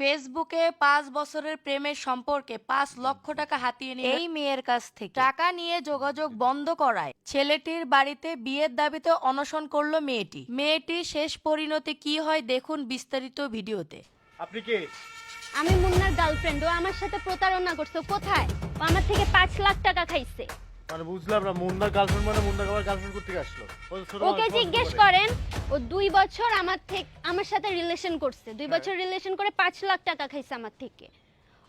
ফেসবুকে ৫ বছরের প্রেমের সম্পর্কে ৫ লক্ষ টাকা হাতিয়ে নিয়ে এই মেয়ের কাছ থেকে টাকা নিয়ে যোগাযোগ বন্ধ করায় ছেলেটির বাড়িতে বিয়ের দাবিতে অনশন করলো মেয়েটি। মেয়েটির শেষ পরিণতি কি হয় দেখুন বিস্তারিত ভিডিওতে। আপনি কে? আমি মুন্নার গার্লফ্রেন্ড। ও আমার সাথে প্রতারণা করছে। কোথায়? ও আমার থেকে ৫ লাখ টাকা খাইছে। মানে বুঝলাম না, মুন্নার গার্লফ্রেন্ড মানে মুন্নার আবার গার্লফ্রেন্ড করতে আসলো? ওকে জিজ্ঞেস করেন। ও ২ বছর আমার সাথে রিলেশন করছে। ২ বছর রিলেশন করে ৫ লাখ টাকা খাইছে আমার থেকে।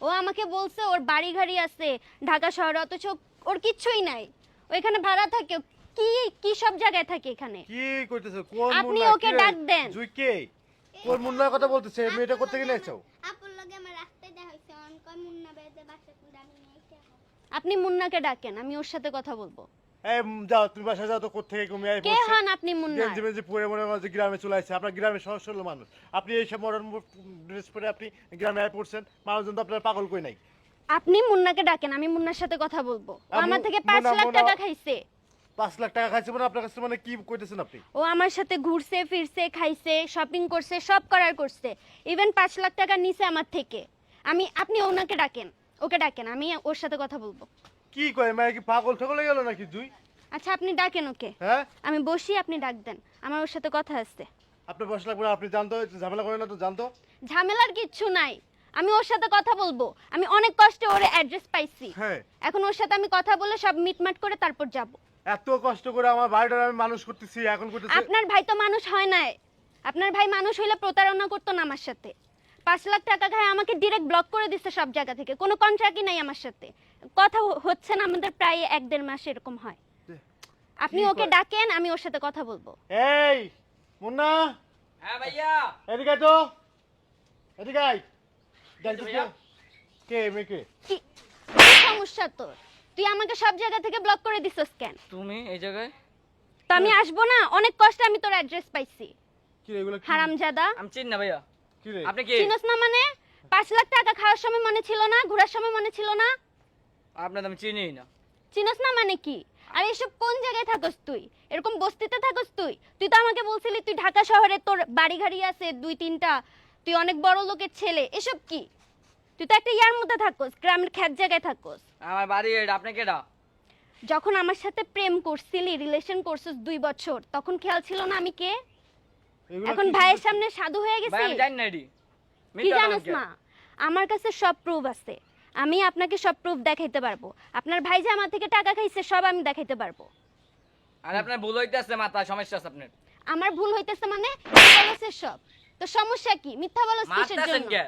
ও আমাকে বলছে ওর বাড়ি গাড়ি আছে ঢাকা শহরে, অথচ ওর কিচ্ছুই নাই। ও এখানে ভাড়া থাকে। কি সব জায়গায় থাকে এখানে। কি কইতেছে? কোন মুন্না? আপনি ওকে ডাক দেন। জুই কে? কোন মুন্নার কথা বলতেছে? মেয়েটা কোথা থেকে নিয়েছো? আপুর লগে আমার রাস্তায় দেখা হইছে। অনকয় মুন্না বেদে বাসা কোন আমি নিয়েছি। আপনি মুন্নাকে ডাকেন, আমি ওর সাথে কথা বলবো। এই যাও, তুমি বাসা যাও তো। কোথা থেকে তুমি আই কে হন আপনি মুন্না? গেঞ্জি মেঞ্জি পরে মনে হয় যে গ্রামে চলে আসছে। আপনার গ্রামে সহজ সরল মানুষ, আপনি এই সব মডার্ন ড্রেস পরে আপনি গ্রামে আয় পড়ছেন। মানুষজন তো আপনার পাগল কই নাই। আপনি মুন্নাকে ডাকেন, আমি মুন্নার সাথে কথা বলবো। ও আমার থেকে ৫ লাখ টাকা খাইছে। ৫ লাখ টাকা খাইছে মানে আপনার কাছে মানে কি কইতেছেন আপনি? ও আমার সাথে ঘুরছে ফিরছে, খাইছে, শপিং করছে, সব করার করছে। ইভেন ৫ লাখ টাকা নিছে আমার থেকে। আপনি ওনাকে ডাকেন, ওকে ডাকেন, আমি ওর সাথে কথা বলবো। কি কয় মানে কি পাগল ঠগল হয়ে গেল নাকি জুই? আচ্ছা আপনি ডাকেন ওকে। হ্যাঁ, আমি বসি, আপনি ডাক দেন, আমার ওর সাথে কথা আছে। আপনি ৫ লাখ করে আপনি জানতো ঝামেলা করেন না তো? জানতো ঝামেলার কিচ্ছু নাই, আমি ওর সাথে কথা বলবো। আমি অনেক কষ্টে ওর অ্যাড্রেস পাইছি। হ্যাঁ, এখন ওর সাথে আমি কথা বলে সব মিটমাট করে তারপর যাব। এত কষ্ট করে আমার বাড়িটা আমি মানুষ করতেছি, এখন করতেছি। আপনার ভাই তো মানুষ হয় নাই। আপনার ভাই মানুষ হইলে প্রতারণা করতো না আমার সাথে। ৫ লাখ টাকা খায় আমাকে ডিরেক্ট ব্লক করে দিচ্ছে সব জায়গা থেকে। কোনো কন্ট্রাক্টই নাই আমার সাথে। কথা হচ্ছে না আমাদের, প্রায় ১-১.৫ মাস এরকম হয়। আপনি কি ওকে কয়? ডাকেন, আমি ওর সাথে কথা বলবো। এই মুন্না, হ্যাঁ ভাইয়া। এদিকে আয় তো, এদিকে আয়। দেখ তো ভাইয়া। কে মেয়েকে? কি কি সমস্যা তোর? তুই আমাকে সব জায়গা থেকে ব্লক করে দিছস কেন? তুমি এই জায়গায়? তো আমি আসবো না? অনেক কষ্টে আমি তোর অ্যাড্রেস পাইছি। কি রে এগুলো? হারামজাদা। আমি চিনি না ভাইয়া। কি রে? আপনি কি? চিনস না মানে? ৫ লাখ টাকা খাওয়ার সময় মনে ছিল না? ঘোরার সময় মনে ছিল না? আপনার আমি চিনি না। চিনস না মানে কি? আর এসব কোন জায়গায় থাকস তুই? এরকম বস্তিতে থাকস তুই? তুই তো আমাকে বলছিলি তুই ঢাকা শহরে তোর বাড়ি গাড়ি আছে ২-৩টা, তুই অনেক বড় লোকের ছেলে। এসব কি? তুই তো একটা ইয়ার মধ্যে থাকস, গ্রামের খ্যাত জায়গায় থাকস। আমার বাড়ি এটা, আপনি কেডা? যখন আমার সাথে প্রেম করছিলি, রিলেশন করছিস ২ বছর, তখন খেয়াল ছিল না আমি কে? এগুলো এখন কি ভাইয়ের করতেছিস? সামনে সাধু হয়ে ভাই গেছি। আমি জানি না এডি। কি জানোস না? আমার কাছে সব প্রুফ আছে। আমি আপনাকে সব প্রুফ দেখাইতে পারবো। আপনার ভাই যে আমার থেকে টাকা খাইছে সব আমি দেখাইতে পারবো। আর আপনার ভুল হইতেছে, মাথা সমস্যা আছে আপনার। আমার ভুল হইতেছে মানে? কি বলছিস সব? তো সমস্যা কি? মিথ্যা বলছিস কিসের মারতেছেন জন্য? কে?